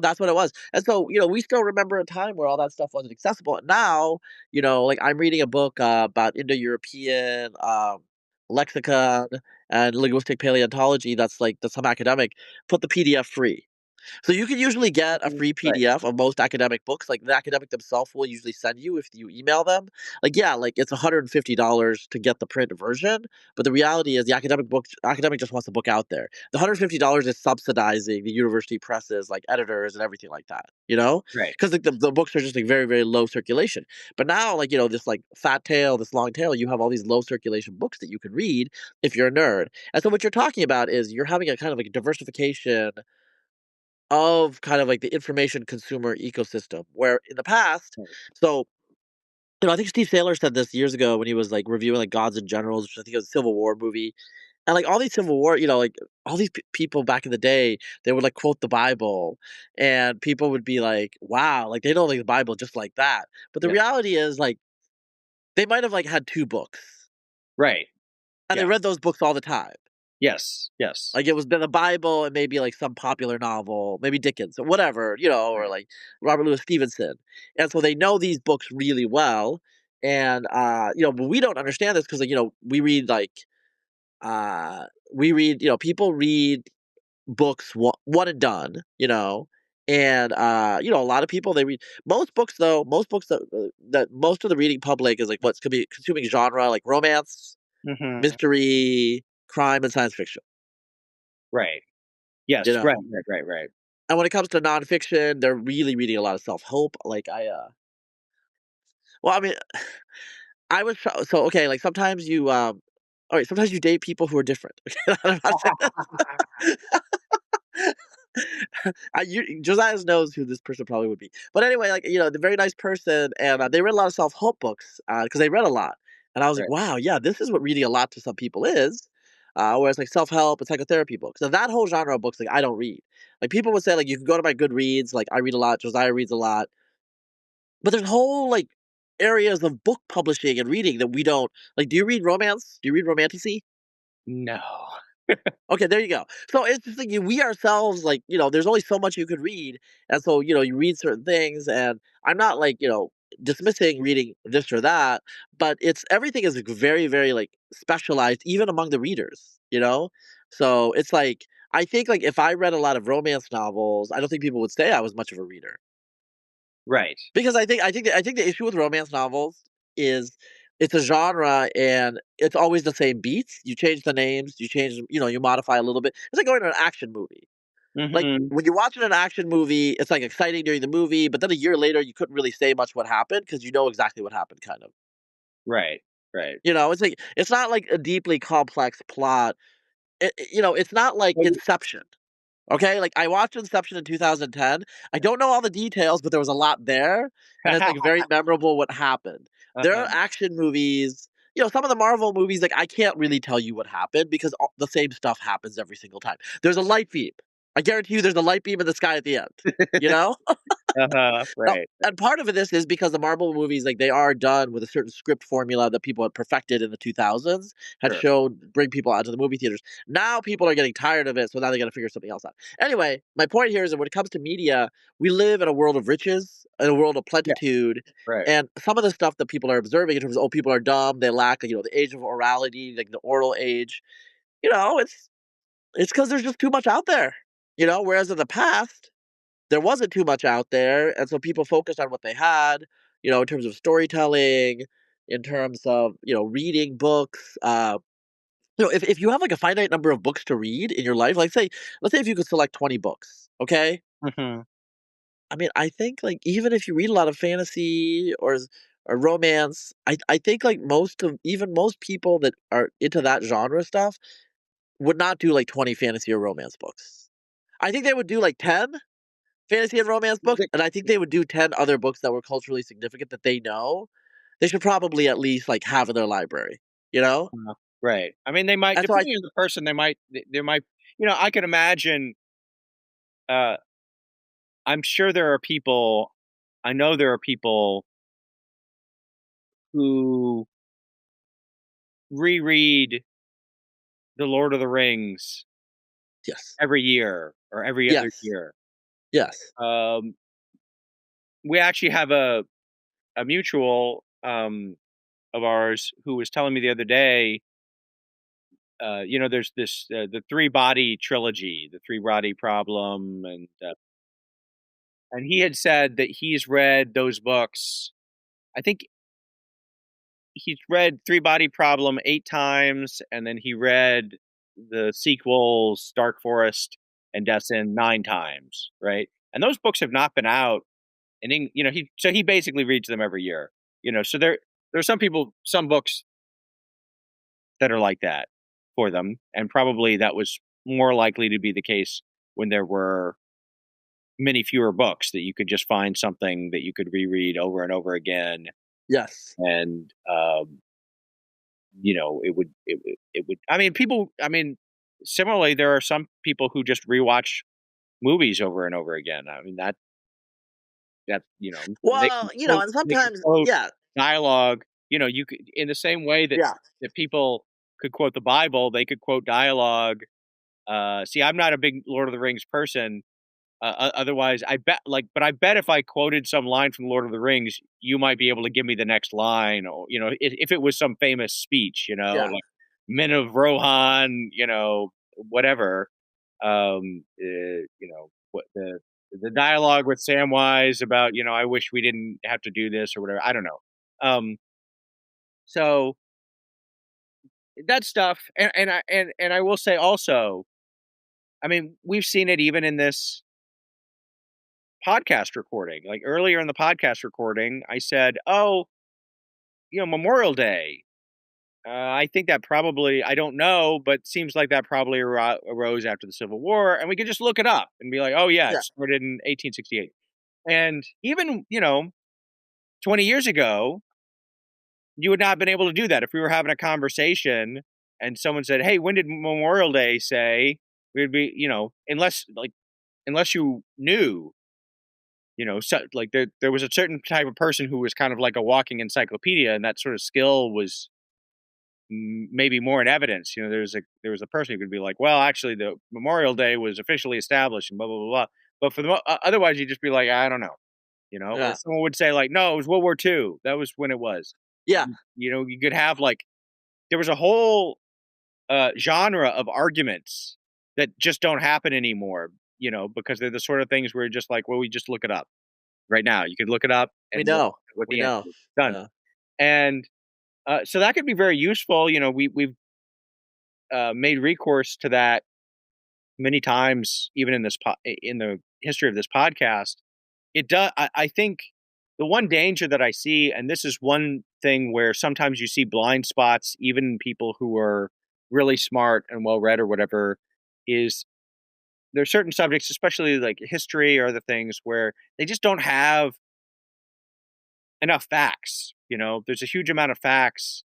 That's what it was. And so, we still remember a time where all that stuff wasn't accessible. And now, like I'm reading a book about Indo-European lexicon and linguistic paleontology that's some academic put the PDF free. So you can usually get a Mhm. free Right. PDF of most academic books. Like the academic themselves will usually send you if you email them. Like yeah, like it's $150 to get the print version, but the reality is the academic just wants the book out there. The $150 is subsidizing the university presses, like editors and everything like that. Right. Because like the books are just like very very low circulation. But now like this like fat tail, this long tail, you have all these low circulation books that you can read if you're a nerd. And so what you're talking about is you're having a kind of like diversification of kind of like the information consumer ecosystem where in the past Right. so I think Steve Saylor said this years ago when he was like reviewing like Gods and Generals, which I think was a Civil War movie. And like all these Civil War, like all these people back in the day, they would like quote the Bible, and people would be like, "Wow, like they know like the Bible just like that." But the Yeah. reality is, like they might have like had two books, Right. and they Yeah. read those books all the time. Yes. Yes. Like, it was the Bible and maybe, like, some popular novel, maybe Dickens or whatever, or, Right. like, Robert Louis Stevenson, and so they know these books really well, and, but we don't understand this because, like, uh, people read books one and done, and, a lot of people, they read most books that most of the reading public is, like, what's could be consuming genre, like romance, Mhm. mystery, crime, and science fiction, Right. you Yes. Right. know? Right. Right. Right. And when it comes to nonfiction, they're really reading a lot of self-help, like, well, I mean, I was so okay, like, alright, sometimes you date people who are different, okay, I'm not saying Josiah knows who this person probably would be. But anyway, like, the very nice person, and, they read a lot of self-help books, because they read a lot, and I was like, Right. "Wow, yeah, this is what reading a lot to some people is," whereas, like, self-help and psychotherapy books. Now that whole genre of books, like, I don't read. Like, people would say, like, "You can go to my Goodreads," like, I read a lot, Josiah reads a lot. But there's whole, like, areas of book publishing and reading that we don't like, do you read romance? Do you read romantasy? No. Okay, there you go. So it's just like we ourselves, like, there's only so much you could read. And so, you read certain things, and I'm not like, dismissing reading this or that, but it's everything is like, very, very like specialized, even among the readers, So it's like I think like if I read a lot of romance novels, I don't think people would say I was much of a reader. Right. Because I think the issue with romance novels is it's a genre and it's always the same beats. You change the names, you change, you modify a little bit. It's like going to an action movie. Like Mhm. when you're watching an action movie, it's like exciting during the movie, but then a year later you couldn't really say much what happened because you know exactly what happened, kind of. Right. Right. It's like it's not like a deeply complex plot. It's not like Well, you Inception. Okay, like, I watched Inception in 2010. I don't know all the details, but there was a lot there, and it's, like, very memorable what happened. There are Uh-huh. action movies, some of the Marvel movies, like, I can't really tell you what happened because all the same stuff happens every single time. There's a light beam. I guarantee you there's a light beam in the sky at the end, you know? Uh-huh, No, right, and part of this is because the Marvel movies, like, they are done with a certain script formula that people had perfected in the 2000s, had sure. shown bring people out to the movie theaters. Now people are getting tired of it, so now they gotta figure something else out. Anyway, my point here is that when it comes to media, we live in a world of riches, in a world of Yeah, plenitude, right. and some of the stuff that people are observing in terms of, "Oh, people are dumb, they lack, the age of orality, like, the oral age," it's because there's just too much out there, whereas in the past there wasn't too much out there, and so people focused on what they had, in terms of storytelling, in terms of, reading books. If you have like a finite number of books to read in your life, like let's say if you could select 20 books, okay? Mhm. I mean, I think like even if you read a lot of fantasy or romance, I think like most people that are into that genre stuff would not do like 20 fantasy or romance books. I think they would do like 10 fantasy and romance books, and I think they would do 10 other books that were culturally significant that they know. They should probably at least, like, have in their library, you know? Right. I mean, they might And so I depending on the person, they might I can imagine, uh, I'm sure there are people I know there are people who reread The Lord of the Rings yes. every year or every other Yes. year. Yes. Um, we actually have a mutual, of ours who was telling me the other day, there's this, the 3 Body trilogy, the 3 Body Problem, and he had said that he's read those books. I think he's read 3 Body Problem 8 times, and then he read the sequels, Dark Forest and Death's End 9 times, right? And those books have not been out, and then, he basically reads them every year, so there are some books that are like that for them, and probably that was more likely to be the case when there were many fewer books that you could just find something that you could reread over and over again, Yes. and it would. Similarly, there are some people who just rewatch movies over and over again. I mean and Well, and they can sometimes quote yeah, dialogue. You could, in the same way that yeah, people could quote the Bible, they could quote dialogue. See, I'm not a big Lord of the Rings person. Otherwise, but I bet if I quoted some line from Lord of the Rings, you might be able to give me the next line, or if it was some famous speech, yeah. like Men of Rohan, whatever. What the dialogue with Samwise about, I wish we didn't have to do this or whatever. I don't know. So that stuff, and I will say also, I mean, we've seen it even in this podcast recording. Like earlier in the podcast recording, I said, "Oh, Memorial Day. I think that probably I don't know, but seems like that probably arose after the Civil War, and we could just look it up and be like, oh yeah, Yeah. it started in 1868." And even 20 years ago, you would not have been able to do that if we were having a conversation and someone said, "Hey, when did Memorial Day say?" We'd be, unless you knew. So like there was a certain type of person who was kind of like a walking encyclopedia, and that sort of skill was maybe more in evidence. There was a person who could be like, well, actually, the Memorial Day was officially established, and blah blah blah blah. But for otherwise, you'd just be like, I don't know, or Yeah. someone would say like, no, it was World War II. That was when it was. Yeah. And, you could have like there was a whole genre of arguments that just don't happen anymore. Because they're the sort of things where you're just like, well, we just look it up right now. You could look it up We and look know. what We the answer know. is. Done. Yeah. And so that could be very useful. We've made recourse to that many times, even in the history of this podcast. It does. I think the one danger that I see, and this is one thing where sometimes you see blind spots, even in people who are really smart and well read or whatever, is there are certain subjects, especially like history or other things, where they just don't have enough facts. There's a huge amount of facts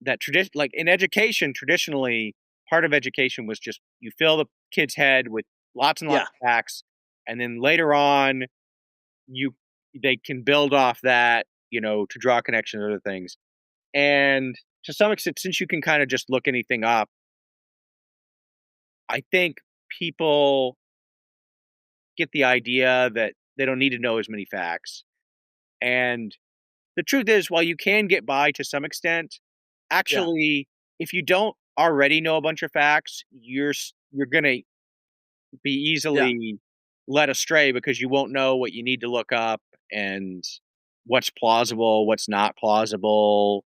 that like in education, traditionally, part of education was just you fill the kid's head with lots and lots Yeah. of facts, and then later on, you they can build off that, to draw connections to other things. And to some extent, since you can kind of just look anything up, I think people get the idea that they don't need to know as many facts. And the truth is, while you can get by to some extent, Yeah. actually, if you don't already know a bunch of facts, you're gonna be Yeah. easily led astray because you won't know what you need to look up and what's plausible, what's not plausible,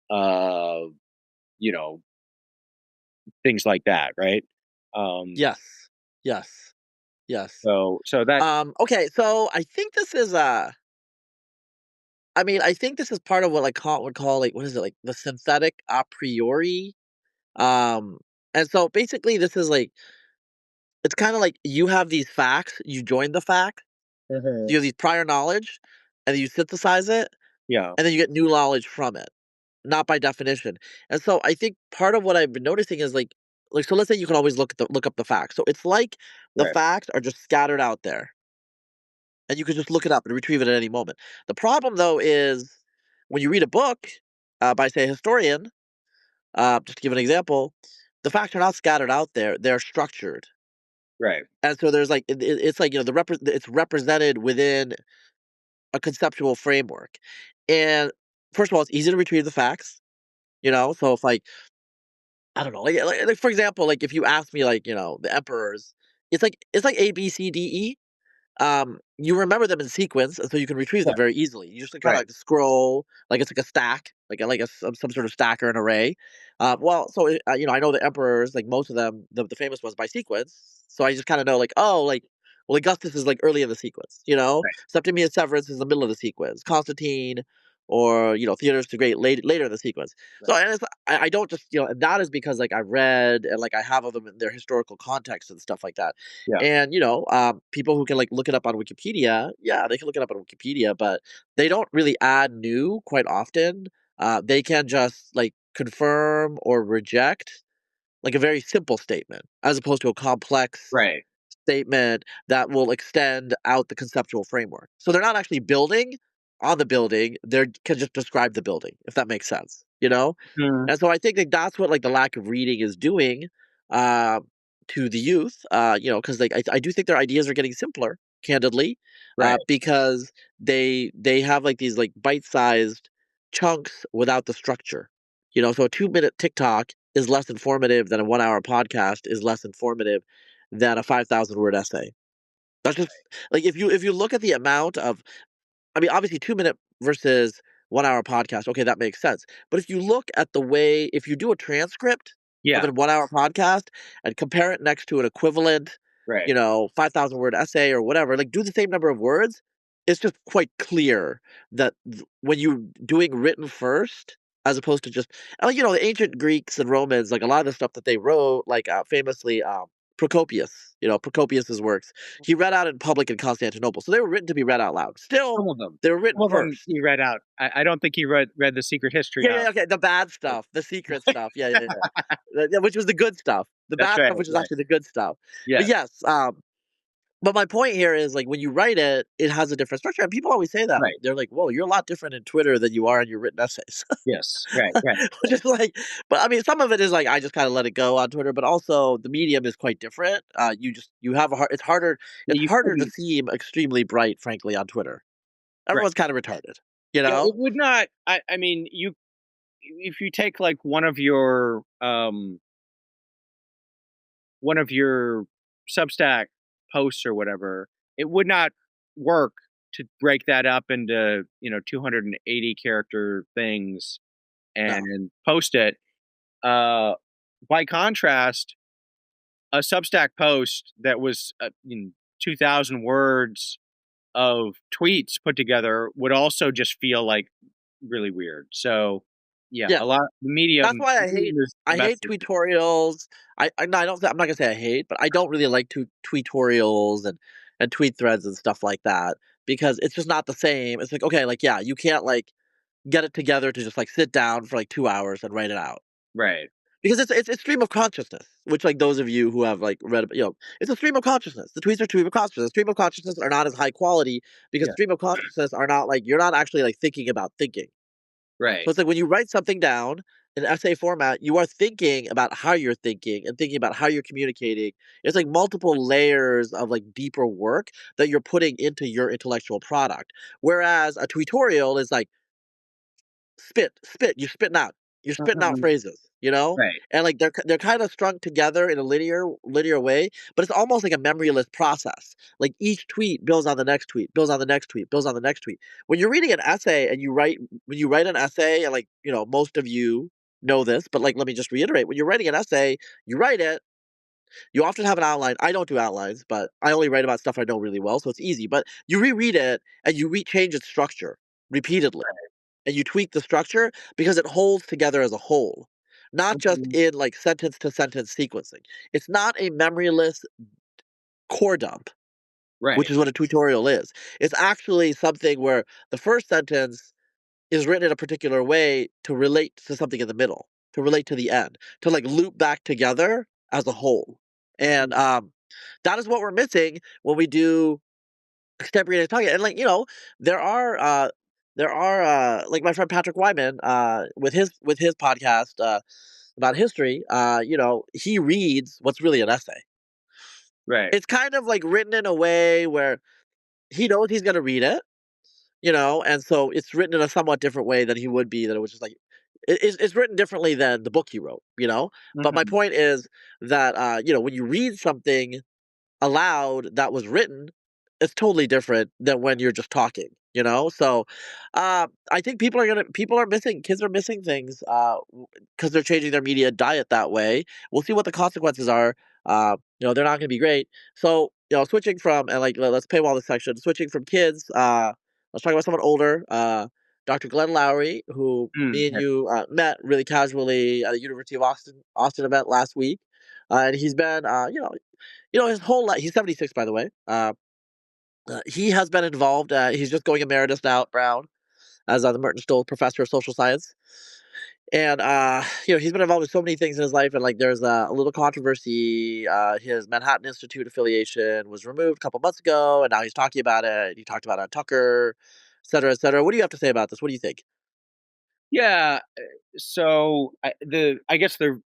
uh, you know, things like that, right? Um, Yes. Yes. Yes. so that Okay, so I think this is I mean, I think this is part of what like Kant would call like what is it like the synthetic a priori. Um, and so basically, this is like it's kind of like you have these facts, you join the fact, Mhm. you have these prior knowledge, and then you synthesize it, Yeah, and then you get new knowledge from it, not by definition. And so I think part of what I've been noticing is like so let's say you can always look up the facts. So it's like the right, facts are just scattered out there and you can just look it up and retrieve it at any moment. The problem though is when you read a book by say a historian, just to give an example, the facts are not scattered out there; they're structured, right, and so there's like it's like it's represented within a conceptual framework. And first of all, it's easy to retrieve the facts. So if like I don't know, like for example, like if you ask me like the emperors, it's like ABCDE. You remember them in sequence, and so you can retrieve them yeah, very easily. You just kind of right, like scroll, like it's like a stack, some sort of stack or an array. Well, so I know the emperors, like most of them, the famous ones by sequence. So I just kind of know, like, oh, like, well, Augustus is like early in the sequence. right, Septimius Severus is the middle of the sequence. Constantine, or Theodorus the Great later in the sequence. So right, and I don't just and that is because like I've read and like I have of them in their historical context and stuff like that. yeah, And people who can like look it up on Wikipedia, yeah, they can look it up on Wikipedia, but they don't really add new quite often. They can just like confirm or reject like a very simple statement as opposed to a complex right. statement that will extend out the conceptual framework. So they're not actually building on the building; they can just describe the building, if that makes sense. Mhm. And so I think that that's what like the lack of reading is doing uh, to the youth. Because like I do think their ideas are getting simpler, candidly, Right, because they have like these like bite-sized chunks without the structure. So a 2-minute TikTok is less informative than a 1-hour podcast is less informative than a 5,000 word essay. That's just like if you look at the amount of I mean, obviously 2-minute versus 1-hour podcast, okay, that makes sense. But if you look at the way if you do a transcript of yeah, a 1-hour podcast and compare it next to an equivalent, right, 5,000 word essay or whatever, like do the same number of words, it's just quite clear that when you're doing written first, as opposed to just, and, the ancient Greeks and Romans, like a lot of the stuff that they wrote, like famously, Procopius, Procopius's works, he read out in public in Constantinople. So they were written to be read out loud. Still, some of them. they were written Some of them first. he read out. I don't think he read The Secret History Yeah, yeah, out. yeah, okay. The bad stuff, the secret stuff. Yeah, yeah, yeah. Yeah, which was the good stuff. The That's bad right, stuff, which is right. actually the good stuff. But Yes, yes, but my point here is like when you write it, it has a different structure. And people always say that. right, They're like, whoa, you're a lot different in Twitter than you are in your written essays. yes, right, right, Which is like, but I mean, some of it is like I just kind of let it go on Twitter, but also the medium is quite different. You have it's harder Yeah, you still to be seem extremely bright, frankly, on Twitter. right. Everyone's kind of retarded, you Yeah, know? it would not I mean, you if you take, like, one of your Substack posts or whatever, it would not work to break that up into, 280 character things No, and post it. Uh, by contrast, a Substack post that was, 2,000 words of tweets put together would also just feel, like, really weird. So, yeah, yeah. a lot That's why medium is the I best hate way to tutorials. No, I don't. I'm not gonna say I hate, but I don't really like tutorials and tweet threads and stuff like that because it's just not the same. It's like okay, like yeah, you can't like get it together to just like sit down for like 2 hours and write it out. right. because it's stream of consciousness, which like those of you who have like read, it's a stream of consciousness. The tweets are stream of consciousness. Stream of consciousness are not as high quality because Yeah. stream of consciousness are not like you're not actually like thinking about thinking. So Right. it's like when you write something down in essay format, you are thinking about how you're thinking and thinking about how you're communicating. It's like multiple layers of like deeper work that you're putting into your intellectual product. Whereas a tutorial is like spit, you're spitting out Mhm. phrases, Right. and like they're kind of strung together in a linear way, but it's almost like a memoryless process. Like each tweet builds on the next tweet, builds on the next tweet, builds on the next tweet. When you're reading an essay and when you write an essay, and like most of you know this, but like let me just reiterate: when you're writing an essay, you write it. You often have an outline. I don't do outlines, but I only write about stuff I know really well, so it's easy. But you reread it and you change its structure repeatedly and you tweak the structure because it holds together as a whole, not just Mhm. in like sentence to sentence sequencing. It's not a memoryless core dump, which Right. is what a tutorial is. It's actually something where the first sentence is written in a particular way to relate to something in the middle, to relate to the end, to like loop back together as a whole. And Mhm. that is what we're missing when we do extemporaneous talking. And like there are like my friend Patrick Wyman with his podcast about history. He reads what's really an essay. Right. It's kind of like written in a way where he knows he's going to read it, and so it's written in a somewhat different way than he would be. That it was just like it's written differently than the book he wrote. But my Mhm. point is that when you read something aloud that was written, it's totally different than when you're just talking. So I think people are missing kids are missing things because they're changing their media diet that way. We'll see what the consequences are. They're not going to be great. So switching from and like let's paywall this section. Switching from kids, let's talk about someone older. Dr. Glenn Loury, who Mm, me and yeah. you met really casually at a University of Austin event last week, and he's been his whole life. He's 76, by the way. He has been involved. He's just going emeritus now at Brown as the Merton Stoll Professor of Social Science. And he's been involved with so many things in his life. And like, there's a little controversy. His Manhattan Institute affiliation was removed a couple months ago, and now he's talking about it. He talked about it on Tucker, et cetera, et cetera. What do you have to say about this? What do you think? Yeah. So I guess the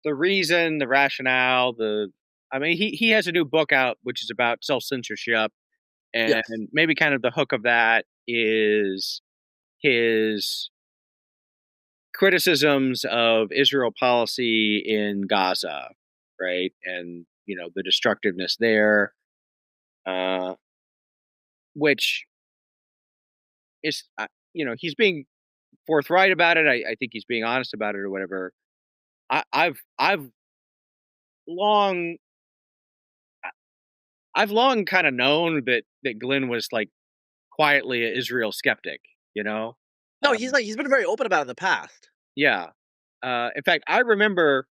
reason, the rationale, I mean, he has a new book out which is about self censorship, and Yes. maybe kind of the hook of that is his criticisms of Israel policy in Gaza, right? And the destructiveness there, uh, which is he's being forthright about it. I think he's being honest about it or whatever. I've long I've long kind of known that Glenn was like quietly a Israel skeptic, you know. No, Um, he's been very open about it in the past. yeah. In fact, I remember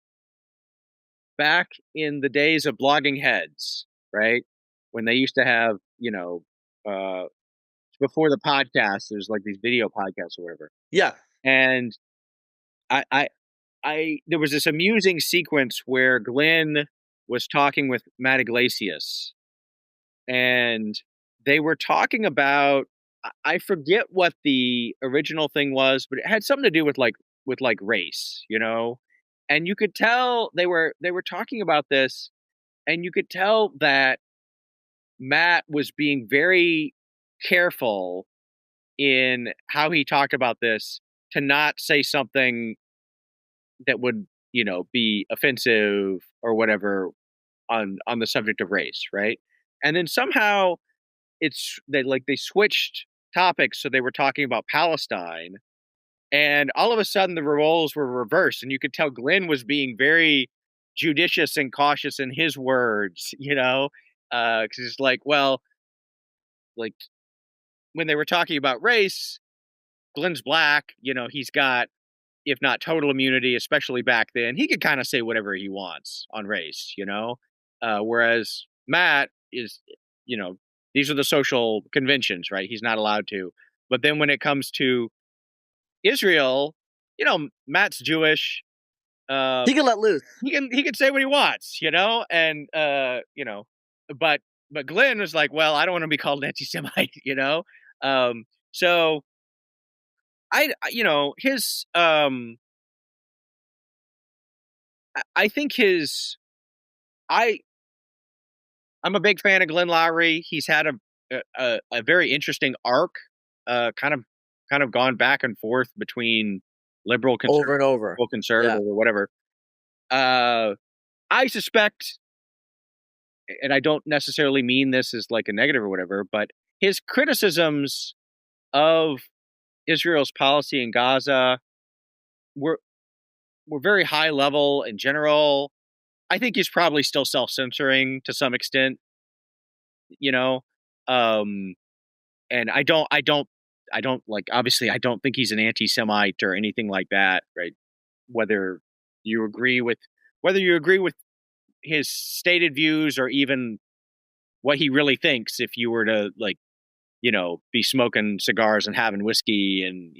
back in the days of blogging heads, right? When they used to have, uh, before the podcast, there's like these video podcasts or whatever. Yeah. And I, I, there was this amusing sequence where Glenn was talking with Matt Iglesias, and they were talking about, I forget what the original thing was, but it had something to do with like race, and you could tell they were talking about this, and you could tell that Matt was being very careful in how he talked about this to not say something that would, be offensive or whatever on the subject of race, right? And then somehow they switched topics, so they were talking about Palestine, and all of a sudden the roles were reversed, and you could tell Glenn was being very judicious and cautious in his words, because it's like, well, like when they were talking about race, Glenn's black, he's got, if not total immunity, especially back then, he could kind of say whatever he wants on race. Whereas Matt is, you know, these are the social conventions, right? He's not allowed to. But then when it comes to Israel, Matt's Jewish. He can let loose. He can say what he wants, and but Glenn was like, well, I don't want to be called an anti-Semite, so his I think his I I'm a big fan of Glenn Loury. He's had a very interesting arc, kind of gone back and forth between liberal Over conservative, and over. liberal conservative, Yeah. or whatever. Uh, I suspect, and I don't necessarily mean this as like a negative or whatever, but his criticisms of Israel's policy in Gaza were were very high level in general. I think he's probably still self censoring to some extent, you know. Um, and I don't like, obviously I don't think he's an anti-Semite or anything like that, right? Whether you agree with whether you agree with his stated views or even what he really thinks, if you were to, like, be smoking cigars and having whiskey and